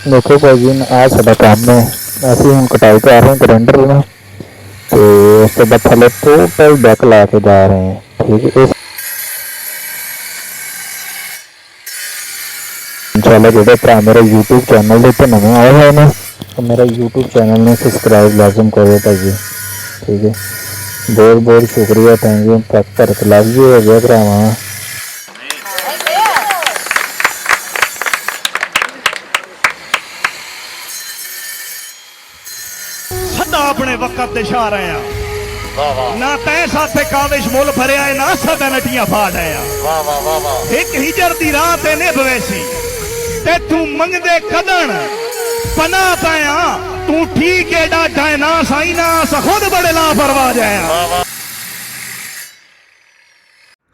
देखो भाई जी आ साडा काम है असीं हुण कटाई कर रहे हैं ग्राइंडर ना तो उस तो बाद थल्ले टोटल डैक ला के जा रहे हैं ठीक है इस इंशाल्लाह जो भरा मेरे यूट्यूब चैनल के उत्ते नवे आए हुए हैं तो मेरा यूट्यूब चैनल ने सबसक्राइब लाजम करो भाई जी ठीक है बहुत बहुत शुक्रिया thank you Bharat love you हो गया भरावा सदा अपने वक्त ते छा रहे हैं ना तै साथे काविश मुल भरिया है ना सदा नटियां फाड़ है एक हिजर दी रात है ने बवैसी ते तू मंगदे कदन पना पाया तू ठीक है डाटा है ना साई ना खुद बड़े लापरवाह जाया।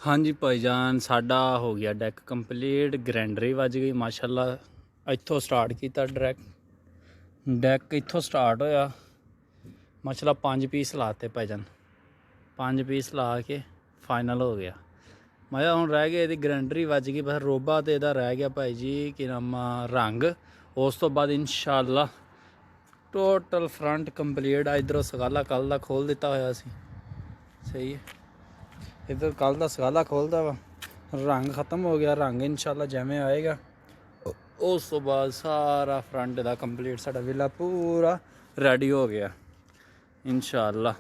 हाँ जी भाईजान साडा हो गया डैक कंप्लीट ग्राइंडर ही वज गई माशाल्लाह इत्थों स्टार्ट किया डैक इत्थों स्टार्ट होया माशाल्लाह 5 पीस लाते भाईजान 5 पीस ला के फाइनल हो गया मज़ा हुण रह गया ग्राइंडर ही वज गई बस रोबा तो यदा रह गया भाई जी कि नाम रंग उस तो बाद इंशाल्लाह टोटल फ्रंट कंप्लीट इधरों सगाला कल का खोल दिता होया सी सही है इधर कल का सगाला खोलता वा रंग ख़त्म हो गया रंग इंशाल्लाह जिवें आएगा उस तो बाद सारा फ्रंट का कंप्लीट साडा विला पूरा रेडी हो गया इंशाल्लाह।